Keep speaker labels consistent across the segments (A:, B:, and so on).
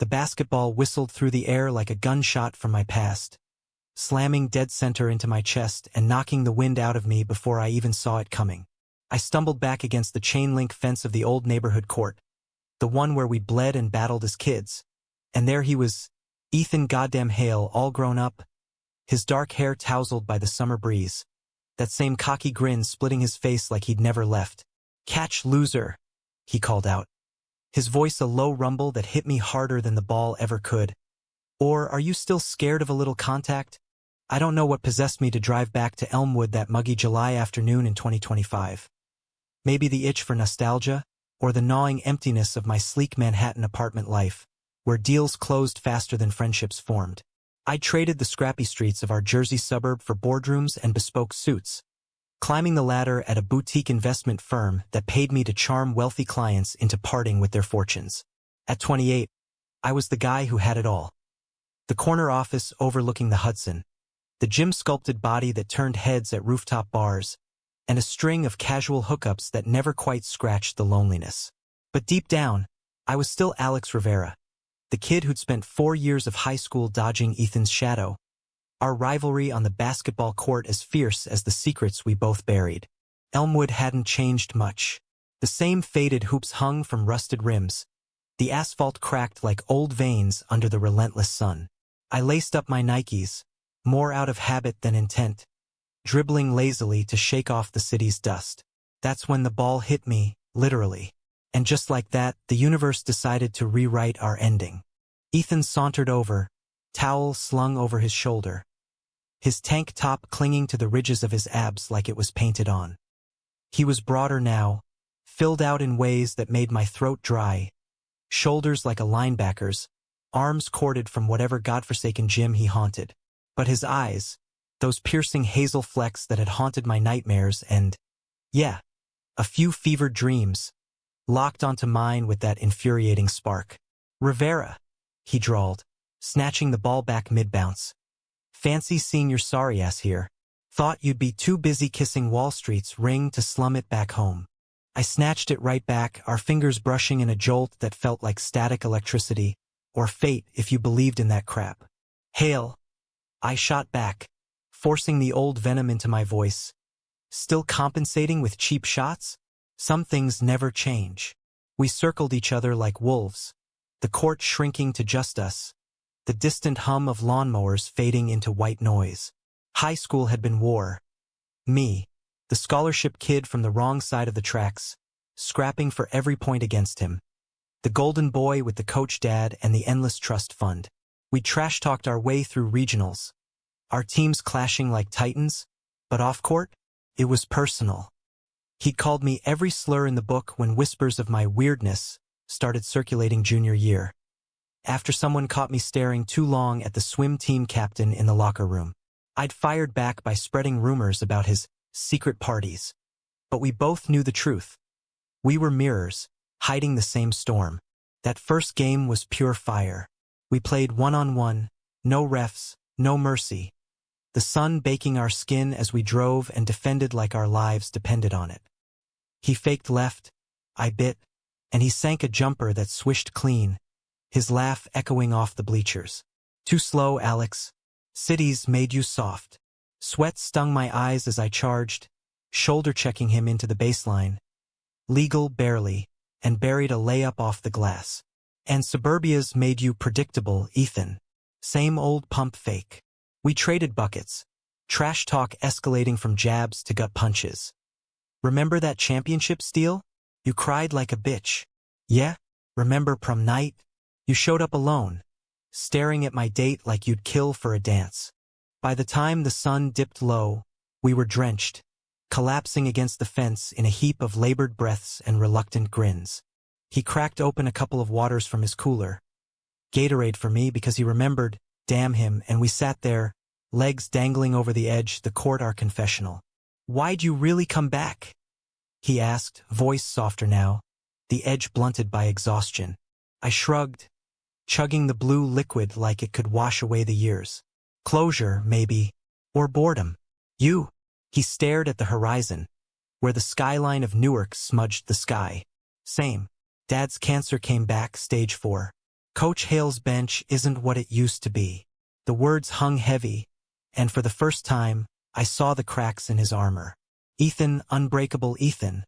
A: The basketball whistled through the air like a gunshot from my past, slamming dead center into my chest and knocking the wind out of me before I even saw it coming. I stumbled back against the chain-link fence of the old neighborhood court, the one where we bled and battled as kids. And there he was, Ethan goddamn Hale, all grown up, his dark hair tousled by the summer breeze, that same cocky grin splitting his face like he'd never left. "Catch, loser," he called out, his voice a low rumble that hit me harder than the ball ever could. Or are you still scared of a little contact? I don't know what possessed me to drive back to Elmwood that muggy July afternoon in 2025. Maybe the itch for nostalgia, or the gnawing emptiness of my sleek Manhattan apartment life, where deals closed faster than friendships formed. I traded the scrappy streets of our Jersey suburb for boardrooms and bespoke suits, climbing the ladder at a boutique investment firm that paid me to charm wealthy clients into parting with their fortunes. At 28, I was the guy who had it all. The corner office overlooking the Hudson, the gym-sculpted body that turned heads at rooftop bars, and a string of casual hookups that never quite scratched the loneliness. But deep down, I was still Alex Rivera, the kid who'd spent 4 years of high school dodging Ethan's shadow, our rivalry on the basketball court as fierce as the secrets we both buried. Elmwood hadn't changed much. The same faded hoops hung from rusted rims. The asphalt cracked like old veins under the relentless sun. I laced up my Nikes, more out of habit than intent, dribbling lazily to shake off the city's dust. That's when the ball hit me, literally. And just like that, the universe decided to rewrite our ending. Ethan sauntered over, towel slung over his shoulder, his tank top clinging to the ridges of his abs like it was painted on. He was broader now, filled out in ways that made my throat dry, shoulders like a linebacker's, arms corded from whatever godforsaken gym he haunted. But his eyes, those piercing hazel flecks that had haunted my nightmares and, yeah, a few fevered dreams, locked onto mine with that infuriating spark. "Rivera," he drawled, snatching the ball back mid-bounce. "Fancy seeing your sorry ass here. Thought you'd be too busy kissing Wall Street's ring to slum it back home." I snatched it right back, our fingers brushing in a jolt that felt like static electricity, or fate if you believed in that crap. "Hale," I shot back, forcing the old venom into my voice. "Still compensating with cheap shots? Some things never change." We circled each other like wolves, the court shrinking to just us, the distant hum of lawnmowers fading into white noise. High school had been war. Me, the scholarship kid from the wrong side of the tracks, scrapping for every point against him. The golden boy with the coach dad and the endless trust fund. We trash-talked our way through regionals, our teams clashing like titans, but off-court, it was personal. He'd called me every slur in the book when whispers of my weirdness started circulating junior year, after someone caught me staring too long at the swim team captain in the locker room. I'd fired back by spreading rumors about his secret parties. But we both knew the truth. We were mirrors, hiding the same storm. That first game was pure fire. We played one-on-one, no refs, no mercy. The sun baking our skin as we drove and defended like our lives depended on it. He faked left, I bit, and he sank a jumper that swished clean, his laugh echoing off the bleachers. "Too slow, Alex. Cities made you soft." Sweat stung my eyes as I charged, shoulder-checking him into the baseline. Legal barely, and buried a layup off the glass. "And suburbia's made you predictable, Ethan. Same old pump fake." We traded buckets, trash talk escalating from jabs to gut punches. "Remember that championship steal? You cried like a bitch." "Yeah." "Remember prom night? You showed up alone, staring at my date like you'd kill for a dance." By the time the sun dipped low, we were drenched, collapsing against the fence in a heap of labored breaths and reluctant grins. He cracked open a couple of waters from his cooler. Gatorade for me because he remembered, damn him, and we sat there, legs dangling over the edge, the court our confessional. "Why'd you really come back?" he asked, voice softer now, the edge blunted by exhaustion. I shrugged, chugging the blue liquid like it could wash away the years. "Closure, maybe, or boredom." "You?" He stared at the horizon, where the skyline of Newark smudged the sky. "Same. Dad's cancer came back, stage 4. Coach Hale's bench isn't what it used to be. The words hung heavy, and for the first time, I saw the cracks in his armor. Ethan, unbreakable Ethan,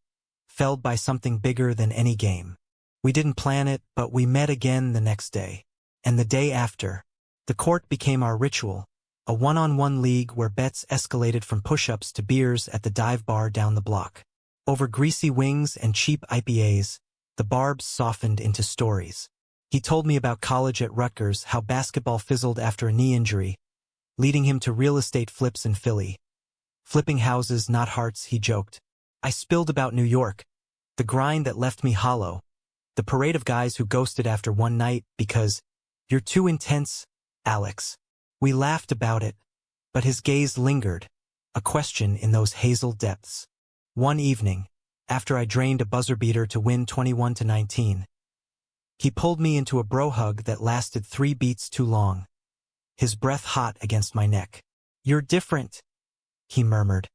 A: felled by something bigger than any game. We didn't plan it, but we met again the next day. And the day after. The court became our ritual, a one-on-one league where bets escalated from push-ups to beers at the dive bar down the block. Over greasy wings and cheap IPAs, the barbs softened into stories. He told me about college at Rutgers, how basketball fizzled after a knee injury, leading him to real estate flips in Philly. Flipping houses, not hearts, he joked. I spilled about New York, the grind that left me hollow, the parade of guys who ghosted after one night because, "You're too intense, Alex." We laughed about it, but his gaze lingered, a question in those hazel depths. One evening, after I drained a buzzer beater to win 21-19, he pulled me into a bro hug that lasted 3 beats too long, his breath hot against my neck. "You're different," he murmured,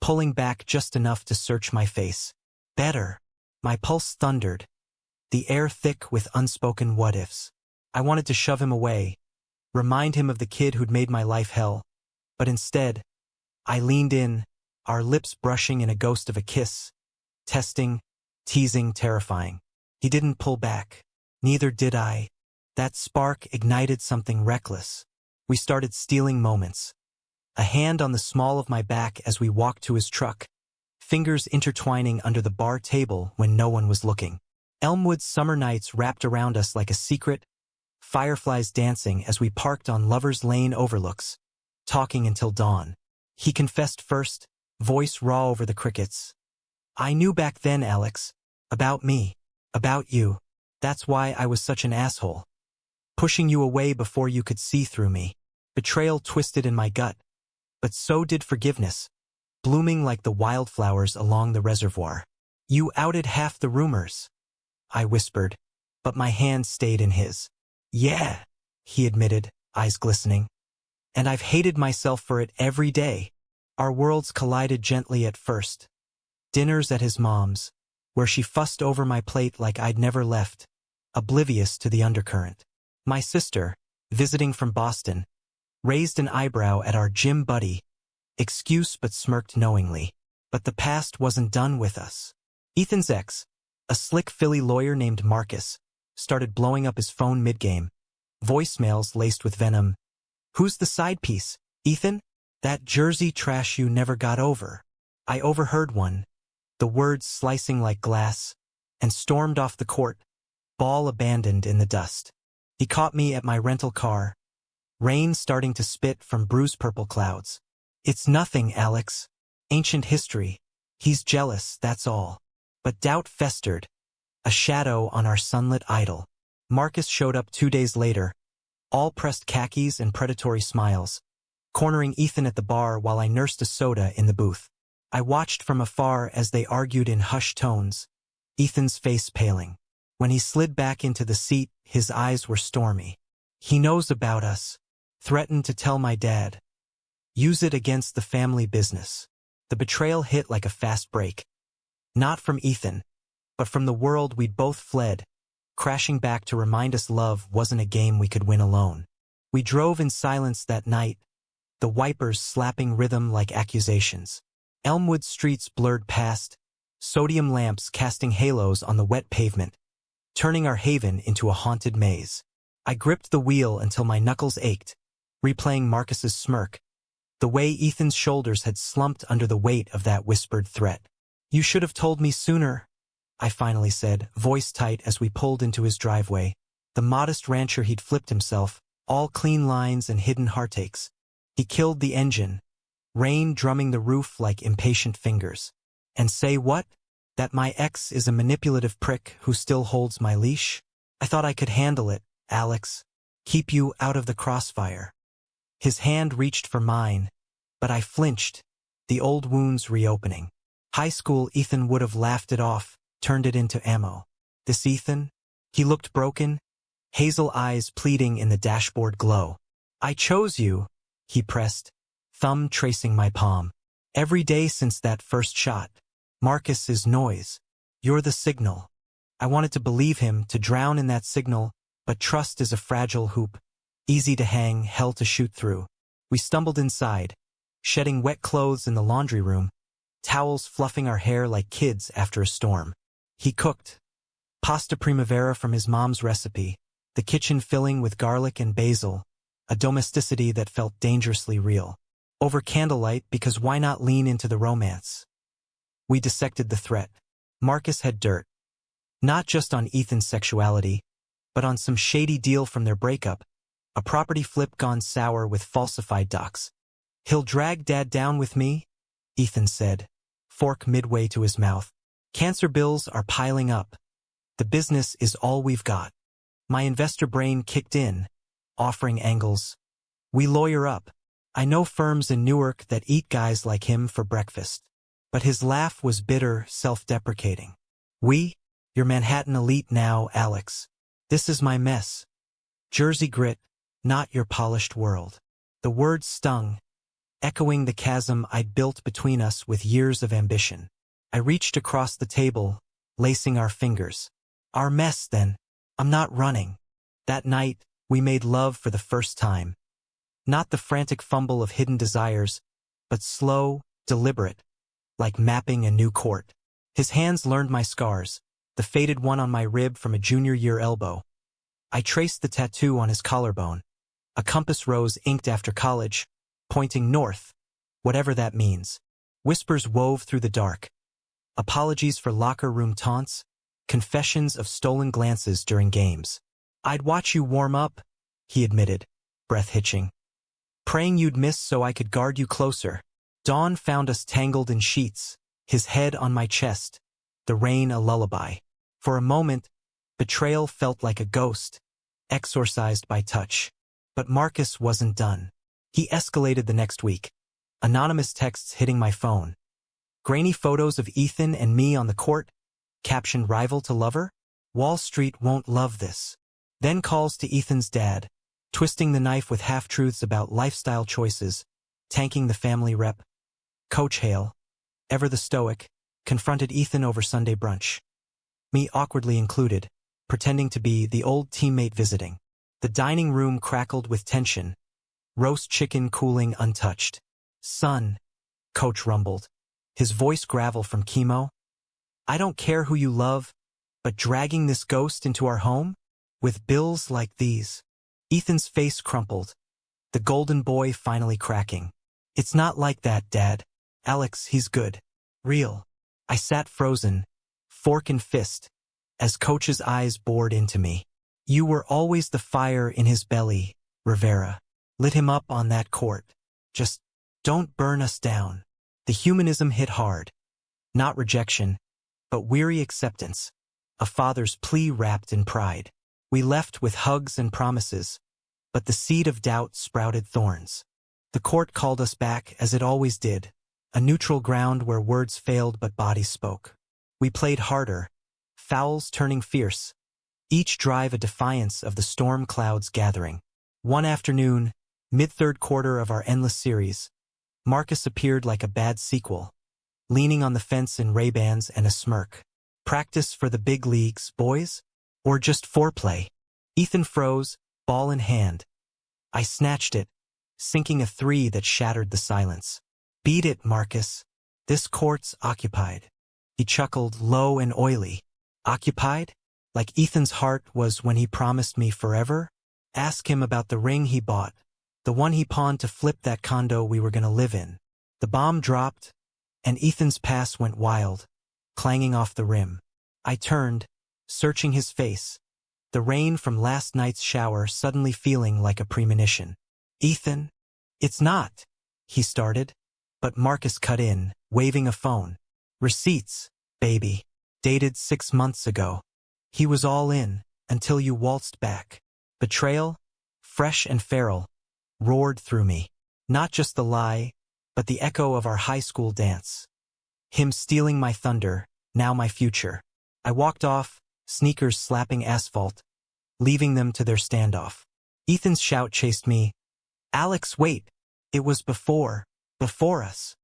A: pulling back just enough to search my face. "Better." My pulse thundered, the air thick with unspoken what-ifs. I wanted to shove him away, remind him of the kid who'd made my life hell, but instead, I leaned in, our lips brushing in a ghost of a kiss, testing, teasing, terrifying. He didn't pull back. Neither did I. That spark ignited something reckless. We started stealing moments. A hand on the small of my back as we walked to his truck, fingers intertwining under the bar table when no one was looking. Elmwood's summer nights wrapped around us like a secret, fireflies dancing as we parked on Lover's Lane overlooks, talking until dawn. He confessed first, voice raw over the crickets. "I knew back then, Alex. About me. About you. That's why I was such an asshole. Pushing you away before you could see through me." Betrayal twisted in my gut. But so did forgiveness, blooming like the wildflowers along the reservoir. "You outed half the rumors," I whispered, but my hand stayed in his. "Yeah," he admitted, eyes glistening. "And I've hated myself for it every day." Our worlds collided gently at first. Dinners at his mom's, where she fussed over my plate like I'd never left, oblivious to the undercurrent. My sister, visiting from Boston, raised an eyebrow at our gym buddy, excuse but smirked knowingly. But the past wasn't done with us. Ethan's ex, a slick Philly lawyer named Marcus, started blowing up his phone mid-game, voicemails laced with venom. "Who's the side piece, Ethan? That Jersey trash you never got over." I overheard one, the words slicing like glass, and stormed off the court, ball abandoned in the dust. He caught me at my rental car, rain starting to spit from bruise-purple clouds. "It's nothing, Alex. Ancient history. He's jealous, that's all." But doubt festered, a shadow on our sunlit idol. Marcus showed up 2 days later, all pressed khakis and predatory smiles, cornering Ethan at the bar while I nursed a soda in the booth. I watched from afar as they argued in hushed tones, Ethan's face paling. When he slid back into the seat, his eyes were stormy. "He knows about us. Threatened to tell my dad. Use it against the family business." The betrayal hit like a fast break. Not from Ethan, but from the world we'd both fled, crashing back to remind us love wasn't a game we could win alone. We drove in silence that night, the wipers slapping rhythm like accusations. Elmwood streets blurred past, sodium lamps casting halos on the wet pavement, turning our haven into a haunted maze. I gripped the wheel until my knuckles ached, replaying Marcus's smirk, the way Ethan's shoulders had slumped under the weight of that whispered threat. "You should have told me sooner," I finally said, voice tight as we pulled into his driveway, the modest rancher he'd flipped himself, all clean lines and hidden heartaches. He killed the engine, rain drumming the roof like impatient fingers. "And say what? That my ex is a manipulative prick who still holds my leash? I thought I could handle it, Alex. Keep you out of the crossfire." His hand reached for mine, but I flinched, the old wounds reopening. High school Ethan would have laughed it off, turned it into ammo. This Ethan? He looked broken, hazel eyes pleading in the dashboard glow. "I chose you," he pressed, thumb tracing my palm. "Every day since that first shot. Marcus's noise. You're the signal." I wanted to believe him, to drown in that signal, But trust is a fragile hoop, easy to hang, hell to shoot through. We stumbled inside, shedding wet clothes in the laundry room, towels fluffing our hair like kids after a storm. He cooked pasta primavera from his mom's recipe, the kitchen filling with garlic and basil, a domesticity that felt dangerously real. Over candlelight, because why not lean into the romance? We dissected the threat. Marcus had dirt. Not just on Ethan's sexuality, but on some shady deal from their breakup, a property flip gone sour with falsified docs. "He'll drag Dad down with me," Ethan said, fork midway to his mouth. "Cancer bills are piling up. The business is all we've got." My investor brain kicked in, offering angles. "We lawyer up. I know firms in Newark that eat guys like him for breakfast." But his laugh was bitter, self-deprecating. "We? Your Manhattan elite now, Alex. This is my mess. Jersey grit, not your polished world." The words stung, echoing the chasm I'd built between us with years of ambition. I reached across the table, lacing our fingers. "Our mess, then. I'm not running." That night, we made love for the first time. Not the frantic fumble of hidden desires, but slow, deliberate, like mapping a new court. His hands learned my scars, the faded one on my rib from a junior year elbow. I traced the tattoo on his collarbone, a compass rose inked after college, pointing north, whatever that means. Whispers wove through the dark. Apologies for locker room taunts, confessions of stolen glances during games. "I'd watch you warm up," he admitted, breath hitching. "Praying you'd miss so I could guard you closer." Dawn found us tangled in sheets, his head on my chest, the rain a lullaby. For a moment, betrayal felt like a ghost, exorcised by touch. But Marcus wasn't done. He escalated the next week. Anonymous texts hitting my phone. Grainy photos of Ethan and me on the court, captioned "rival to lover." "Wall Street won't love this." Then calls to Ethan's dad, twisting the knife with half-truths about lifestyle choices, tanking the family rep. Coach Hale, ever the stoic, confronted Ethan over Sunday brunch. Me awkwardly included, pretending to be the old teammate visiting. The dining room crackled with tension, roast chicken cooling untouched. "Son," Coach rumbled, his voice gravel from chemo, "I don't care who you love, but dragging this ghost into our home? With bills like these?" Ethan's face crumpled, the golden boy finally cracking. "It's not like that, Dad. Alex, he's good. Real." I sat frozen, fork in fist, as Coach's eyes bored into me. "You were always the fire in his belly, Rivera. Lit him up on that court. Just don't burn us down." The humanism hit hard. Not rejection, but weary acceptance. A father's plea wrapped in pride. We left with hugs and promises, but the seed of doubt sprouted thorns. The court called us back as it always did, a neutral ground where words failed but bodies spoke. We played harder, fouls turning fierce, each drive a defiance of the storm clouds gathering. One afternoon, mid-third quarter of our endless series, Marcus appeared like a bad sequel, leaning on the fence in Ray-Bans and a smirk. "Practice for the big leagues, boys? Or just foreplay?" Ethan froze, ball in hand. I snatched it, sinking a three that shattered the silence. "Beat it, Marcus. This court's occupied." He chuckled, low and oily. "Occupied? Like Ethan's heart was when he promised me forever? Ask him about the ring he bought, the one he pawned to flip that condo we were gonna live in." The bomb dropped, and Ethan's pass went wild, clanging off the rim. I turned, searching his face, the rain from last night's shower suddenly feeling like a premonition. "Ethan, it's not," he started, but Marcus cut in, waving a phone. "Receipts, baby. Dated 6 months ago. He was all in, until you waltzed back." Betrayal, fresh and feral, roared through me. Not just the lie, but the echo of our high school dance. Him stealing my thunder, now my future. I walked off, sneakers slapping asphalt, leaving them to their standoff. Ethan's shout chased me. "Alex, wait! It was before us."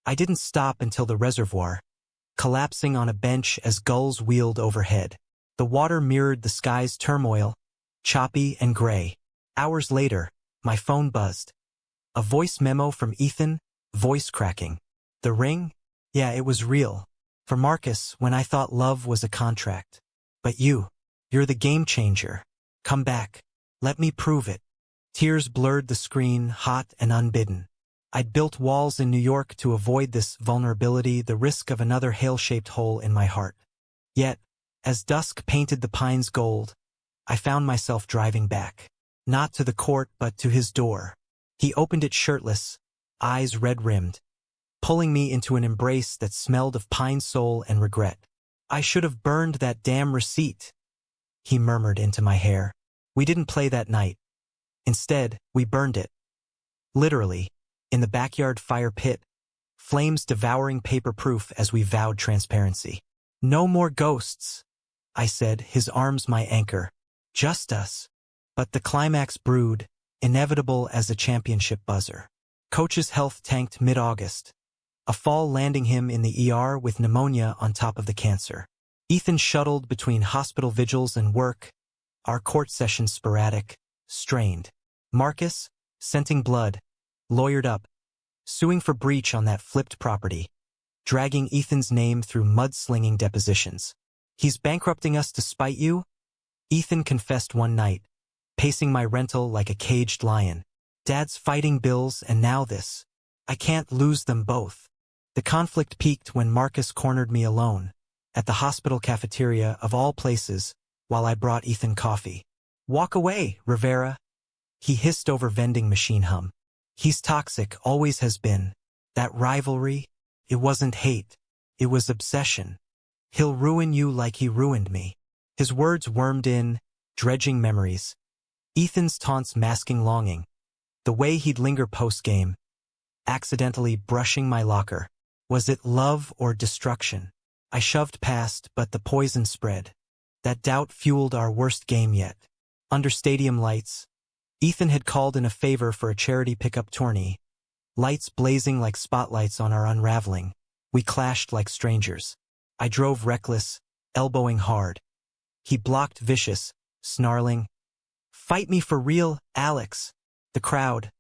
A: I didn't stop until the reservoir, collapsing on a bench as gulls wheeled overhead. The water mirrored the sky's turmoil, choppy and gray. Hours later, my phone buzzed. A voice memo from Ethan, voice cracking. The ring? Yeah, it was real. For Marcus, when I thought love was a contract. But you're the game changer. Come back. Let me prove it. Tears blurred the screen, hot and unbidden. I'd built walls in New York to avoid this vulnerability, the risk of another hail-shaped hole in my heart. Yet, as dusk painted the pines gold, I found myself driving back. Not to the court, but to his door. He opened it shirtless, eyes red-rimmed, pulling me into an embrace that smelled of pine sol and regret. I should have burned that damn receipt, he murmured into my hair. We didn't play that night. Instead, we burned it. Literally, in the backyard fire pit, flames devouring paper proof as we vowed transparency. No more ghosts, I said, his arms my anchor. Just us. But the climax brewed, inevitable as a championship buzzer. Coach's health tanked mid-August. A fall landing him in the ER with pneumonia on top of the cancer. Ethan shuttled between hospital vigils and work, our court sessions sporadic, strained. Marcus, scenting blood, lawyered up, suing for breach on that flipped property, dragging Ethan's name through mudslinging depositions. He's bankrupting us to spite you? Ethan confessed one night, pacing my rental like a caged lion. Dad's fighting bills and now this. I can't lose them both. The conflict peaked when Marcus cornered me alone, at the hospital cafeteria of all places, while I brought Ethan coffee. Walk away, Rivera. He hissed over vending machine hum. He's toxic, always has been. That rivalry, it wasn't hate. It was obsession. He'll ruin you like he ruined me. His words wormed in, dredging memories. Ethan's taunts masking longing. The way he'd linger post-game, accidentally brushing my locker. Was it love or destruction? I shoved past, but the poison spread. That doubt fueled our worst game yet. Under stadium lights, Ethan had called in a favor for a charity pickup tourney. Lights blazing like spotlights on our unraveling. We clashed like strangers. I drove reckless, elbowing hard. He blocked vicious, snarling, "Fight me for real, Alex." The crowd,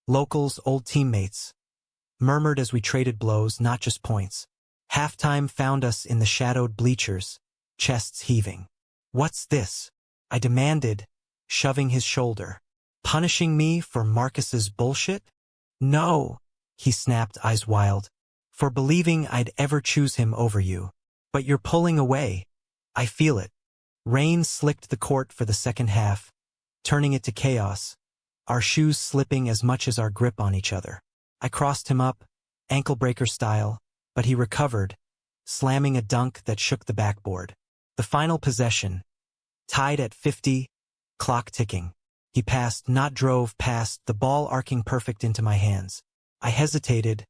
A: locals, old teammates, murmured as we traded blows, not just points. Halftime found us in the shadowed bleachers, chests heaving. "What's this?" I demanded, shoving his shoulder. "Punishing me for Marcus's bullshit?" "No," he snapped, eyes wild. "For believing I'd ever choose him over you. But you're pulling away. I feel it." Rain slicked the court for the second half, turning it to chaos, our shoes slipping as much as our grip on each other. I crossed him up, ankle breaker style, but he recovered, slamming a dunk that shook the backboard. The final possession, tied at 50, clock ticking. He passed, not drove past, the ball arcing perfect into my hands. I hesitated,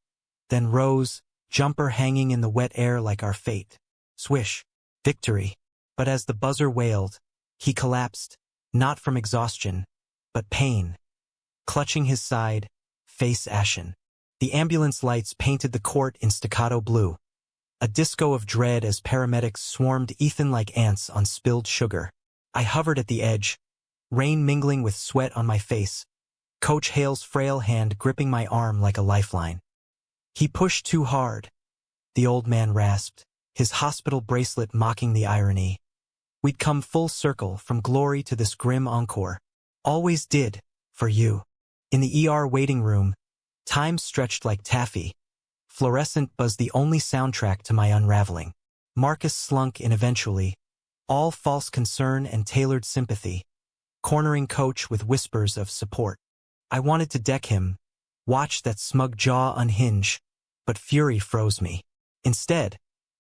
A: then rose, jumper hanging in the wet air like our fate. Swish. Victory. But as the buzzer wailed, he collapsed, not from exhaustion, but pain. Clutching his side, face ashen. The ambulance lights painted the court in staccato blue. A disco of dread as paramedics swarmed Ethan like ants on spilled sugar. I hovered at the edge, rain mingling with sweat on my face, Coach Hale's frail hand gripping my arm like a lifeline. "He pushed too hard," the old man rasped, his hospital bracelet mocking the irony. "We'd come full circle from glory to this grim encore. Always did, for you." In the ER waiting room, time stretched like taffy. Fluorescent buzzed the only soundtrack to my unraveling. Marcus slunk in eventually, all false concern and tailored sympathy, cornering Coach with whispers of support. I wanted to deck him, watch that smug jaw unhinge, but fury froze me. Instead,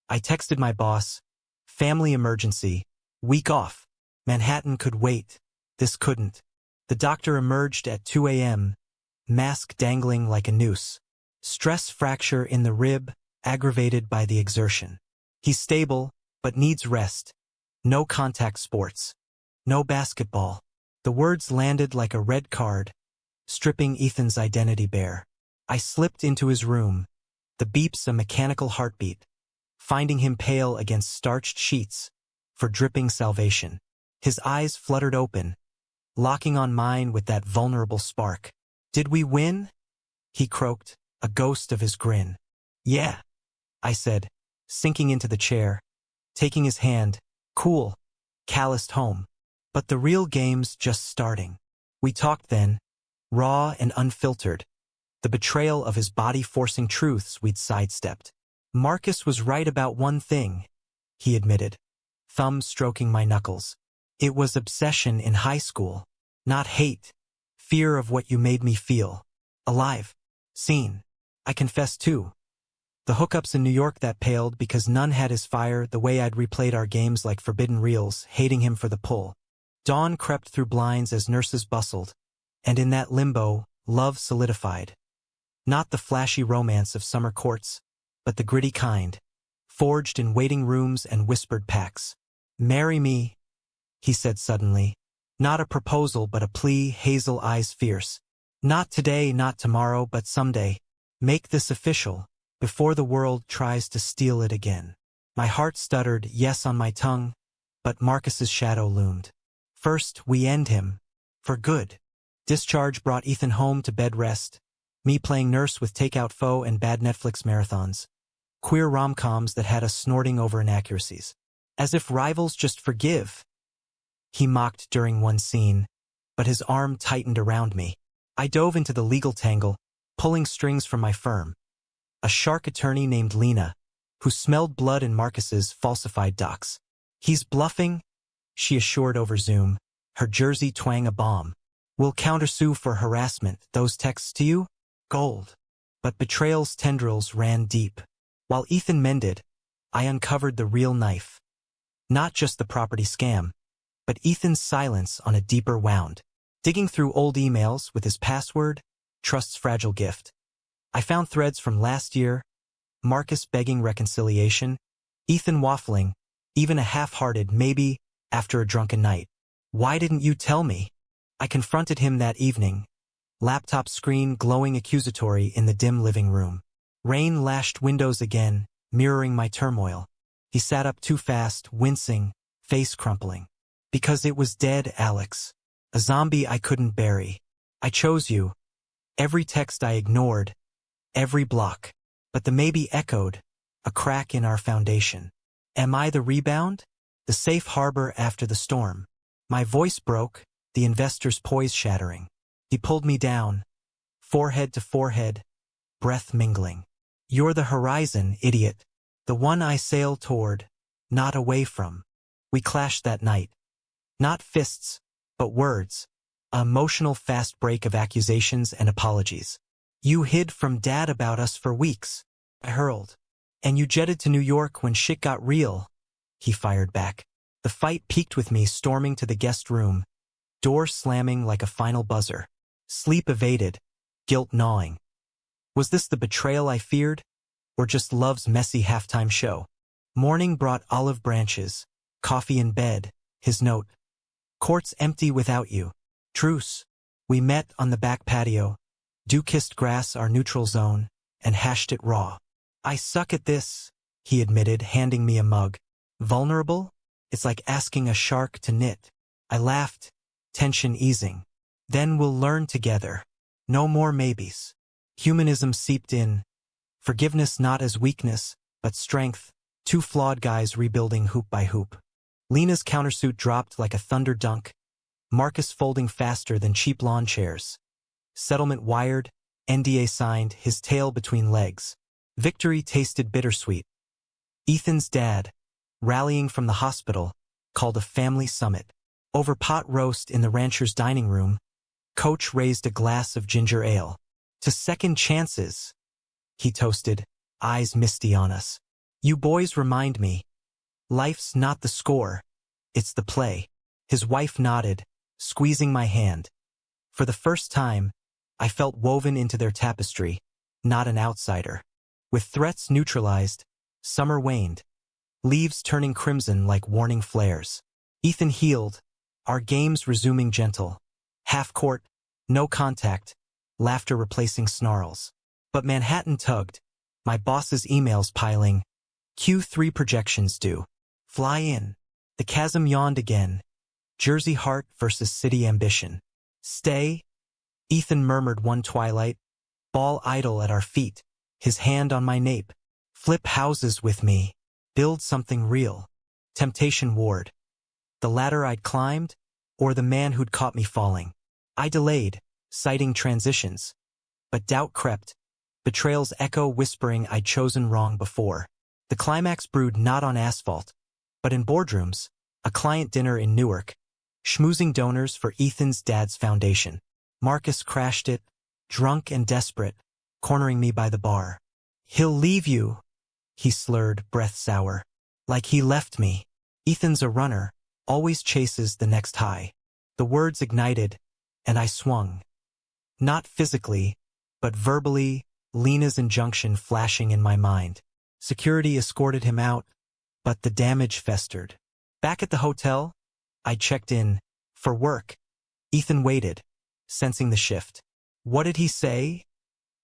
A: I texted my boss, "Family emergency, week off. Manhattan could wait, this couldn't." The doctor emerged at 2 a.m., mask dangling like a noose. Stress fracture in the rib, aggravated by the exertion. "He's stable, but needs rest. No contact sports. No basketball." The words landed like a red card, stripping Ethan's identity bare. I slipped into his room, the beeps a mechanical heartbeat, finding him pale against starched sheets, for dripping salvation. His eyes fluttered open, locking on mine with that vulnerable spark. "Did we win?" he croaked, a ghost of his grin. "Yeah," I said, sinking into the chair, taking his hand, cool, calloused home. But the real game's just starting. We talked then, raw and unfiltered, the betrayal of his body forcing truths we'd sidestepped. "Marcus was right about one thing," he admitted, thumb stroking my knuckles. "It was obsession in high school, not hate, fear of what you made me feel. Alive. Seen. I confess too. The hookups in New York that paled because none had his fire, the way I'd replayed our games like forbidden reels, hating him for the pull. Dawn crept through blinds as nurses bustled, and in that limbo, love solidified. Not the flashy romance of summer courts, but the gritty kind, forged in waiting rooms and whispered pacts. "Marry me," he said suddenly. Not a proposal but a plea, hazel eyes fierce. "Not today, not tomorrow, but someday. Make this official, before the world tries to steal it again." My heart stuttered yes on my tongue, but Marcus's shadow loomed. First, we end him. For good. Discharge brought Ethan home to bed rest, me playing nurse with takeout foe and bad Netflix marathons. Queer rom-coms that had us snorting over inaccuracies. As if rivals just forgive. He mocked during one scene, but his arm tightened around me. I dove into the legal tangle, pulling strings from my firm. A shark attorney named Lena, who smelled blood in Marcus's falsified docs. "He's bluffing," she assured over Zoom, her jersey twang a bomb. "We'll countersue for harassment. Those texts to you? Gold." But betrayal's tendrils ran deep. While Ethan mended, I uncovered the real knife. Not just the property scam, but Ethan's silence on a deeper wound. Digging through old emails with his password, trust's fragile gift, I found threads from last year, Marcus begging reconciliation, Ethan waffling, even a half-hearted maybe after a drunken night. "Why didn't you tell me?" I confronted him that evening, laptop screen glowing accusatory in the dim living room. Rain lashed windows again, mirroring my turmoil. He sat up too fast, wincing, face crumpling. "Because it was dead, Alex. A zombie I couldn't bury. I chose you. Every text I ignored, every block. But the maybe echoed, a crack in our foundation. Am I the rebound? The safe harbor after the storm?" My voice broke, the investor's poise shattering. He pulled me down, forehead to forehead, breath mingling. "You're the horizon, idiot. The one I sail toward, not away from." We clashed that night. Not fists, but words. A emotional fast break of accusations and apologies. "You hid from Dad about us for weeks," I hurled. "And you jetted to New York when shit got real," he fired back. The fight peaked with me storming to the guest room, door slamming like a final buzzer. Sleep evaded, guilt gnawing. Was this the betrayal I feared, or just love's messy halftime show? Morning brought olive branches, coffee in bed, his note. "Court's empty without you. Truce." We met on the back patio, dew-kissed grass our neutral zone, and hashed it raw. "I suck at this," he admitted, handing me a mug. "Vulnerable? It's like asking a shark to knit." I laughed, tension easing. "Then we'll learn together. No more maybes." Humanism seeped in. Forgiveness not as weakness, but strength. Two flawed guys rebuilding hoop by hoop. Lena's countersuit dropped like a thunder dunk. Marcus folding faster than cheap lawn chairs. Settlement wired, NDA signed, his tail between legs. Victory tasted bittersweet. Ethan's dad, rallying from the hospital, called a family summit. Over pot roast in the rancher's dining room, Coach raised a glass of ginger ale. "To second chances," he toasted, eyes misty on us. "You boys remind me. Life's not the score, it's the play." His wife nodded, squeezing my hand. For the first time, I felt woven into their tapestry, not an outsider. With threats neutralized, summer waned, leaves turning crimson like warning flares. Ethan healed, our games resuming gentle. Half-court, no contact, laughter replacing snarls. But Manhattan tugged, my boss's emails piling. Q3 projections due. Fly in. The chasm yawned again, Jersey heart versus city ambition. Stay, Ethan murmured one twilight, ball idle at our feet, his hand on my nape. Flip houses with me. Build something real. Temptation ward. The ladder I'd climbed, or the man who'd caught me falling. I delayed, citing transitions. But doubt crept, betrayal's echo whispering I'd chosen wrong before. The climax brewed not on asphalt, but in boardrooms, a client dinner in Newark, schmoozing donors for Ethan's dad's foundation. Marcus crashed it, drunk and desperate, cornering me by the bar. He'll leave you, he slurred, breath sour. Like he left me. Ethan's a runner, always chases the next high. The words ignited, and I swung. Not physically, but verbally, Lena's injunction flashing in my mind. Security escorted him out, but the damage festered. Back at the hotel, I checked in, for work. Ethan waited, sensing the shift. What did he say?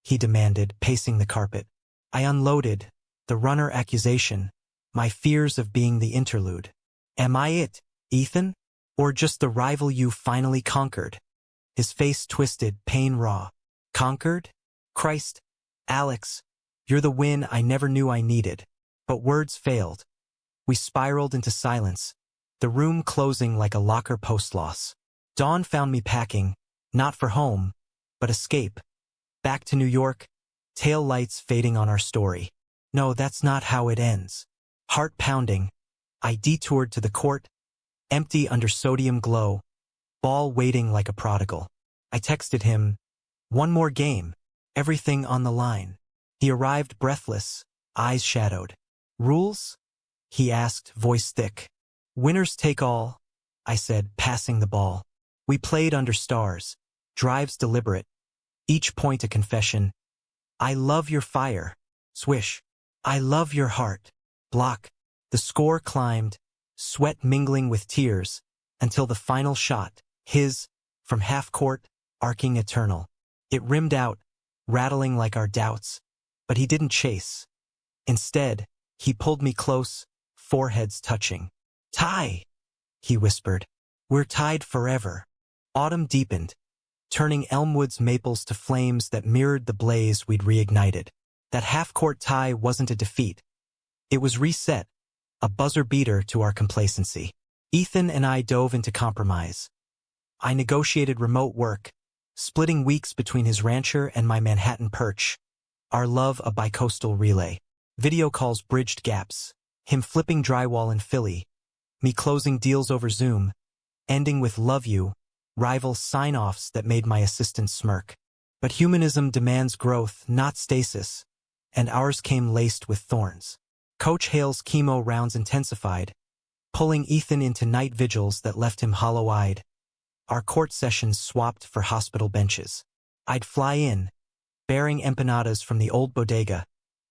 A: He demanded, pacing the carpet. I unloaded, the runner accusation, my fears of being the interlude. Am I it, Ethan? Or just the rival you finally conquered? His face twisted, pain raw. Conquered? Christ, Alex, you're the win I never knew I needed. But words failed. We spiraled into silence, the room closing like a locker post-loss. Dawn found me packing, not for home, but escape. Back to New York, tail lights fading on our story. No, that's not how it ends. Heart pounding, I detoured to the court, empty under sodium glow, ball waiting like a prodigal. I texted him, one more game, everything on the line. He arrived breathless, eyes shadowed. Rules? He asked, voice thick. Winners take all, I said, passing the ball. We played under stars, drives deliberate, each point a confession. I love your fire. Swish. I love your heart. Block. The score climbed, sweat mingling with tears, until the final shot, his, from half-court, arcing eternal. It rimmed out, rattling like our doubts, but he didn't chase. Instead, he pulled me close, foreheads touching. Tie, he whispered. We're tied forever. Autumn deepened, turning Elmwood's maples to flames that mirrored the blaze we'd reignited. That half-court tie wasn't a defeat. It was reset, a buzzer beater to our complacency. Ethan and I dove into compromise. I negotiated remote work, splitting weeks between his rancher and my Manhattan perch. Our love a bicoastal relay. Video calls bridged gaps, him flipping drywall in Philly, me closing deals over Zoom, ending with love you, rival sign-offs that made my assistant smirk. But humanism demands growth, not stasis, and ours came laced with thorns. Coach Hale's chemo rounds intensified, pulling Ethan into night vigils that left him hollow-eyed. Our court sessions swapped for hospital benches. I'd fly in, bearing empanadas from the old bodega,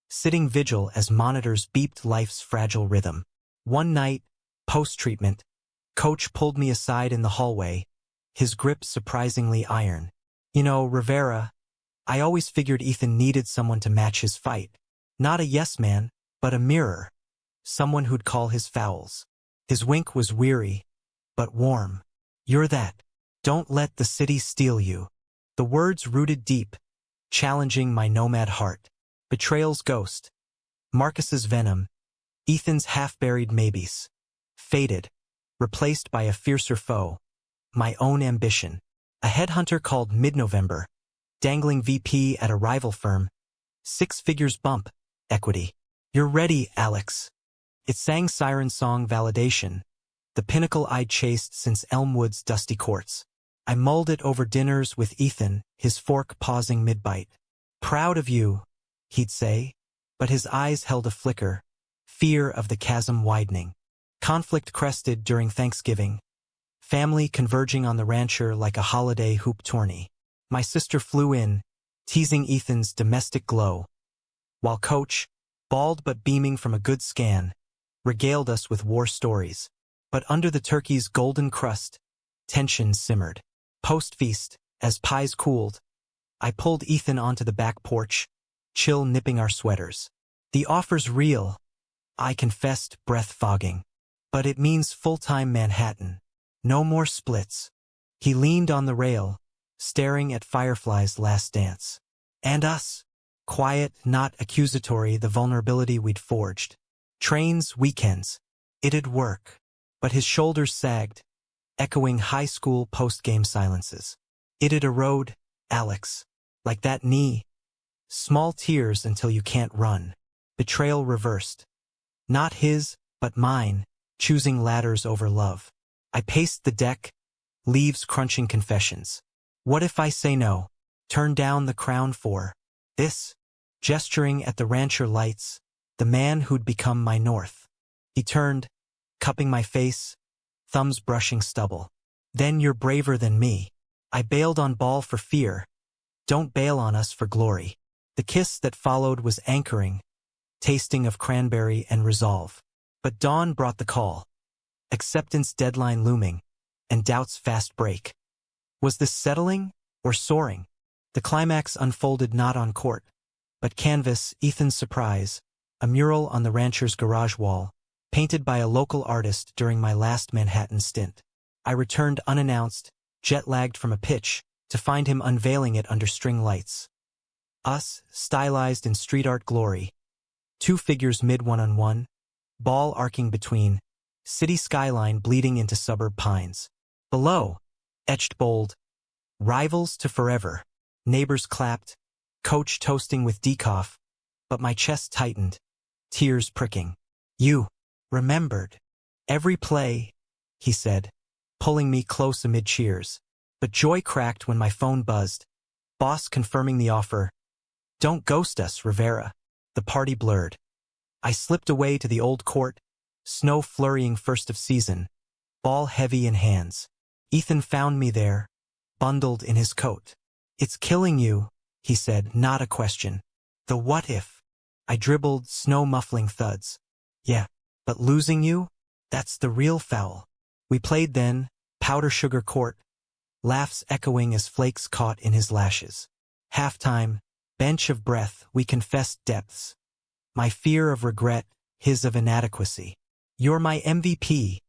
A: sitting vigil as monitors beeped life's fragile rhythm. One night, post-treatment, Coach pulled me aside in the hallway, his grip surprisingly iron. You know, Rivera, I always figured Ethan needed someone to match his fight. Not a yes man, but a mirror. Someone who'd call his fouls. His wink was weary, but warm. You're that. Don't let the city steal you. The words rooted deep, challenging my nomad heart. Betrayal's ghost. Marcus's venom. Ethan's half-buried maybes. Faded, replaced by a fiercer foe. My own ambition. A headhunter called mid-November. Dangling VP at a rival firm. 6 figures bump. Equity. You're ready, Alex. It sang siren song validation. The pinnacle I'd chased since Elmwood's dusty courts. I mulled it over dinners with Ethan, his fork pausing mid-bite. Proud of you, he'd say, but his eyes held a flicker, fear of the chasm widening. Conflict crested during Thanksgiving, family converging on the rancher like a holiday hoop tourney. My sister flew in, teasing Ethan's domestic glow, while Coach, bald but beaming from a good scan, regaled us with war stories. But under the turkey's golden crust, tension simmered. Post-feast, as pies cooled, I pulled Ethan onto the back porch, chill nipping our sweaters. The offer's real, I confessed, breath fogging. But it means full-time Manhattan, No more splits. He leaned on the rail, staring at Firefly's last dance. And us. Quiet, not accusatory, the vulnerability we'd forged. Trains, weekends. It'd work. But his shoulders sagged, echoing high school post-game silences. It'd erode, Alex. Like that knee. Small tears until you can't run. Betrayal reversed. Not his, but mine, choosing ladders over love. I paced the deck, leaves crunching confessions. What if I say no? Turn down the crown for this? Gesturing at the rancher lights, the man who'd become my north. He turned, cupping my face, thumbs brushing stubble. Then you're braver than me. I bailed on Ball for fear. Don't bail on us for glory. The kiss that followed was anchoring, tasting of cranberry and resolve. But dawn brought the call. Acceptance deadline looming, and doubts fast break. Was this settling or soaring? The climax unfolded not on court, but canvas, Ethan's surprise, a mural on the rancher's garage wall, painted by a local artist during my last Manhattan stint. I returned unannounced, jet-lagged from a pitch, to find him unveiling it under string lights. Us, stylized in street art glory. Two figures mid-one-on-one, ball arcing between, city skyline bleeding into suburb pines. Below, etched bold, rivals to forever. Neighbors clapped, coach toasting with decoff, but my chest tightened, tears pricking. You remembered every play, he said, pulling me close amid cheers. But joy cracked when my phone buzzed. Boss confirming the offer. Don't ghost us, Rivera. The party blurred. I slipped away to the old court, snow flurrying first of season, ball heavy in hands. Ethan found me there, bundled in his coat. It's killing you, he said, not a question. The what if? I dribbled snow-muffling thuds. Yeah, but losing you? That's the real foul. We played then, powder sugar court, laughs echoing as flakes caught in his lashes. Halftime, bench of breath, we confessed depths. My fear of regret, his of inadequacy. You're my MVP,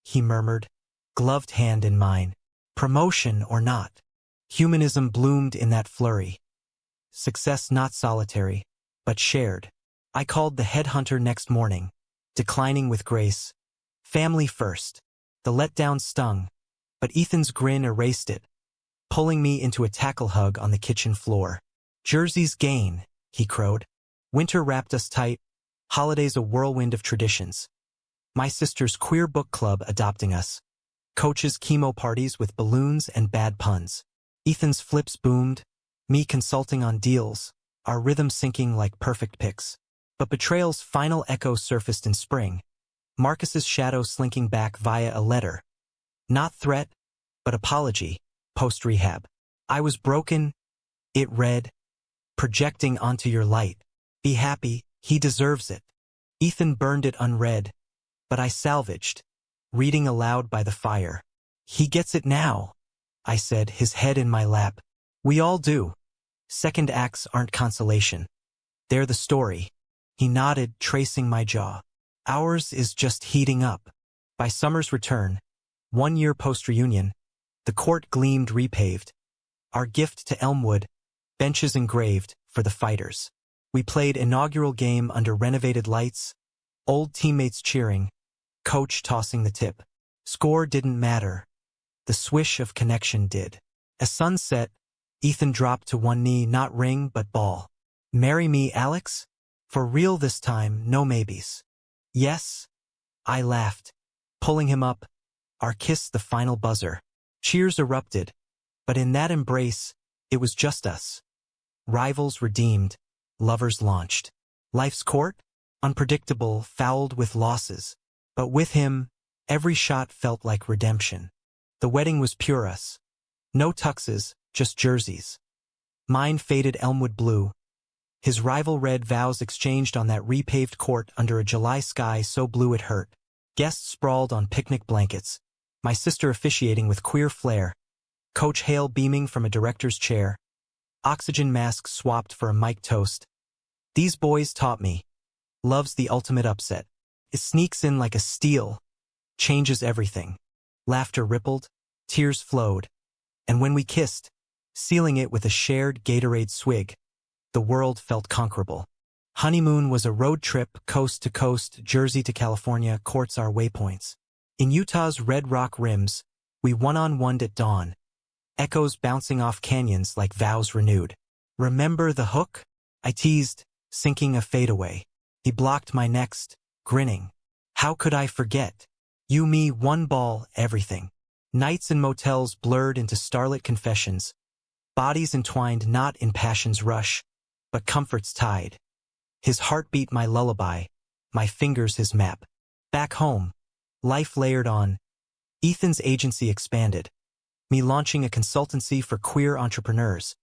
A: he murmured, gloved hand in mine. Promotion or not. Humanism bloomed in that flurry. Success not solitary, but shared. I called the headhunter next morning, declining with grace. Family first. The letdown stung, but Ethan's grin erased it, pulling me into a tackle hug on the kitchen floor. Jersey's gain, he crowed. Winter wrapped us tight, holidays a whirlwind of traditions. My sister's queer book club adopting us. Coach's chemo parties with balloons and bad puns. Ethan's flips boomed, me consulting on deals, our rhythm syncing like perfect picks. But betrayal's final echo surfaced in spring. Marcus's shadow slinking back via a letter. Not threat, but apology, post-rehab. I was broken, it read, projecting onto your light. Be happy, he deserves it. Ethan burned it unread, but I salvaged, reading aloud by the fire. He gets it now, I said, his head in my lap. We all do. Second acts aren't consolation. They're the story. He nodded, tracing my jaw. Ours is just heating up. By summer's return, 1 year post-reunion, the court gleamed repaved. Our gift to Elmwood, benches engraved, for the fighters. We played inaugural game under renovated lights, old teammates cheering, coach tossing the tip. Score didn't matter. The swish of connection did. As sun set, Ethan dropped to one knee, not ring but ball. Marry me, Alex? For real this time, no maybes. Yes? I laughed, pulling him up, our kiss the final buzzer. Cheers erupted, but in that embrace, it was just us. Rivals redeemed, lovers launched. Life's court? Unpredictable, fouled with losses. But with him, every shot felt like redemption. The wedding was pure us. No tuxes, just jerseys. Mine faded Elmwood blue. His rival red, vows exchanged on that repaved court under a July sky so blue it hurt. Guests sprawled on picnic blankets. My sister officiating with queer flair. Coach Hale beaming from a director's chair. Oxygen masks swapped for a mic toast. These boys taught me. Love's the ultimate upset. It sneaks in like a steal. Changes everything. Laughter rippled, tears flowed, and when we kissed, sealing it with a shared Gatorade swig, the world felt conquerable. Honeymoon was a road trip, coast to coast, Jersey to California, courts our waypoints. In Utah's red rock rims, we one-on-one'd at dawn, echoes bouncing off canyons like vows renewed. Remember the hook? I teased, sinking a fadeaway. He blocked my next, grinning. How could I forget? You, me, one ball, everything. Nights in motels blurred into starlit confessions, bodies entwined not in passion's rush, but comfort's tide. His heartbeat my lullaby, my fingers his map. Back home, life layered on. Ethan's agency expanded, me launching a consultancy for queer entrepreneurs,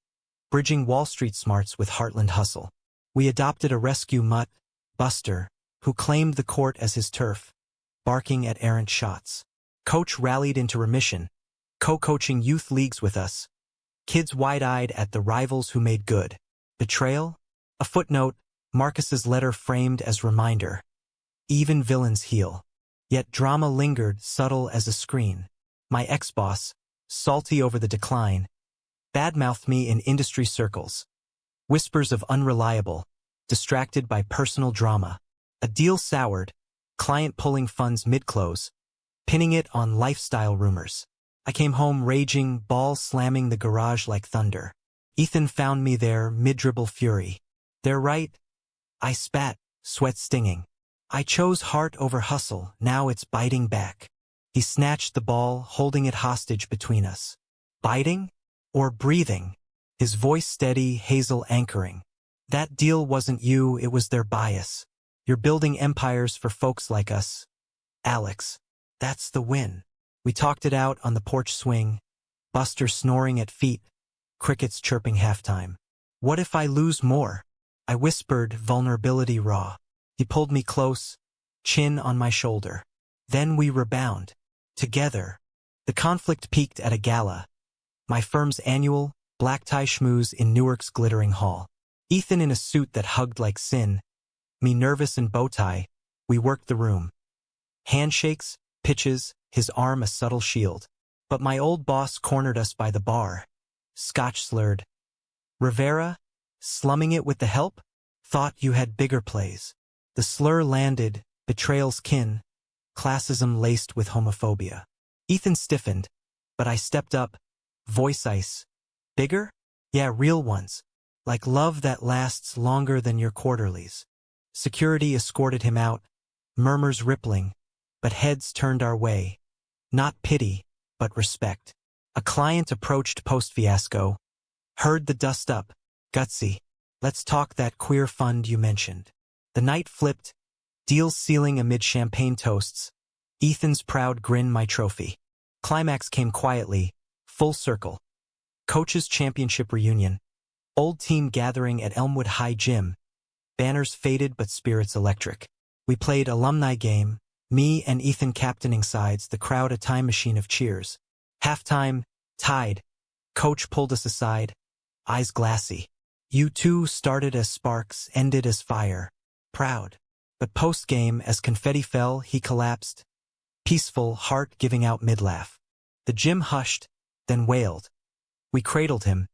A: bridging Wall Street smarts with Heartland hustle. We adopted a rescue mutt, Buster, who claimed the court as his turf, barking at errant shots. Coach rallied into remission, co-coaching youth leagues with us, kids wide-eyed at the rivals who made good. Betrayal? A footnote, Marcus's letter framed as reminder. Even villains heal. Yet drama lingered, subtle as a screen. My ex-boss, salty over the decline, badmouthed me in industry circles. Whispers of unreliable, distracted by personal drama. A deal soured, client pulling funds mid-close, pinning it on lifestyle rumors. I came home raging, ball slamming the garage like thunder. Ethan found me there, mid-dribble fury. They're right. I spat, sweat stinging. I chose heart over hustle, now it's biting back. He snatched the ball, holding it hostage between us. Biting? Or breathing? His voice steady, Hazel anchoring. That deal wasn't you, it was their bias. You're building empires for folks like us. Alex. That's the win. We talked it out on the porch swing, Buster snoring at feet, crickets chirping halftime. What if I lose more? I whispered, vulnerability raw. He pulled me close, chin on my shoulder. Then we rebound. Together. The conflict peaked at a gala. My firm's annual, black tie schmooze in Newark's glittering hall. Ethan in a suit that hugged like sin. Me nervous and bow tie. We worked the room. Handshakes, pitches, his arm a subtle shield. But my old boss cornered us by the bar. Scotch slurred. Rivera, slumming it with the help? Thought you had bigger plays. The slur landed, betrayal's kin, classism laced with homophobia. Ethan stiffened, but I stepped up, voice ice. Bigger? Yeah, real ones. Like love that lasts longer than your quarterlies. Security escorted him out, murmurs rippling, but heads turned our way. Not pity, but respect. A client approached post-fiasco, heard the dust up, gutsy. Let's talk that queer fund you mentioned. The night flipped, deals sealing amid champagne toasts. Ethan's proud grin my trophy. Climax came quietly, full circle. Coaches' championship reunion. Old team gathering at Elmwood High Gym. Banners faded but spirits electric. We played alumni game, me and Ethan captaining sides, the crowd a time machine of cheers. Halftime, tied. Coach pulled us aside, eyes glassy. You two started as sparks, ended as fire. Proud. But post-game, as confetti fell, he collapsed. Peaceful, heart giving out mid-laugh. The gym hushed, then wailed. We cradled him.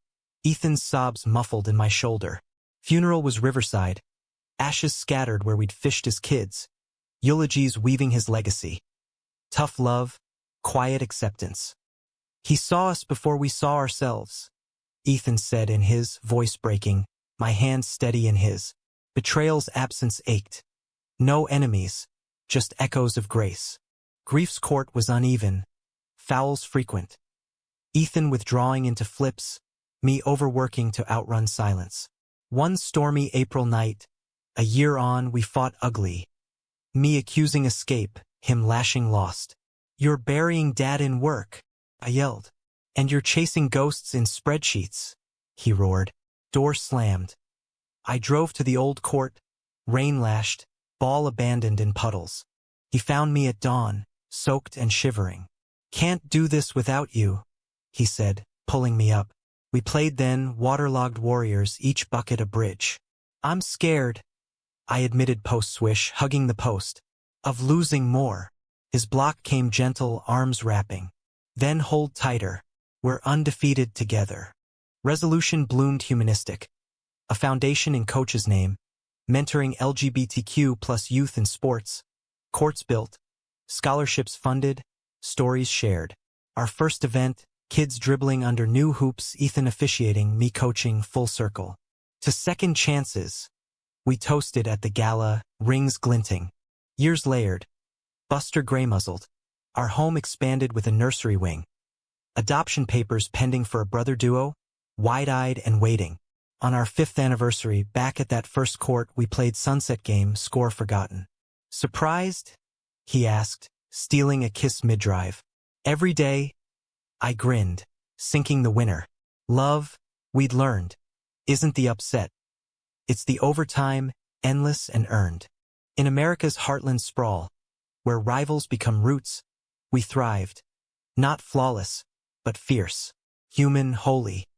A: Ethan's sobs muffled in my shoulder. Funeral was riverside. Ashes scattered where we'd fished as kids. Eulogies weaving his legacy. Tough love, quiet acceptance. He saw us before we saw ourselves. Ethan said in his, voice breaking, my hand steady in his. Betrayal's absence ached. No enemies, just echoes of grace. Grief's court was uneven, fouls frequent. Ethan withdrawing into flips, me overworking to outrun silence. One stormy April night, a year on, we fought ugly. Me accusing escape, him lashing lost. You're burying Dad in work, I yelled. And you're chasing ghosts in spreadsheets, he roared. Door slammed. I drove to the old court, rain lashed, ball abandoned in puddles. He found me at dawn, soaked and shivering. Can't do this without you, he said, pulling me up. We played then, waterlogged warriors, each bucket a bridge. I'm scared, I admitted post-swish, hugging the post, of losing more. His block came gentle, arms wrapping. Then hold tighter. We're undefeated together. Resolution bloomed humanistic. A foundation in coach's name. Mentoring LGBTQ plus youth in sports. Courts built. Scholarships funded. Stories shared. Our first event, kids dribbling under new hoops, Ethan officiating, me coaching, full circle. To second chances. We toasted at the gala, rings glinting. Years layered. Buster gray-muzzled. Our home expanded with a nursery wing. Adoption papers pending for a brother duo, wide-eyed and waiting. On our 5th anniversary, back at that first court, we played sunset game, score forgotten. Surprised? He asked, stealing a kiss mid-drive. Every day, I grinned, sinking the winner. Love, we'd learned, isn't the upset. It's the overtime, endless and earned. In America's heartland sprawl, where rivals become roots, we thrived. Not flawless, but fierce. Human, holy.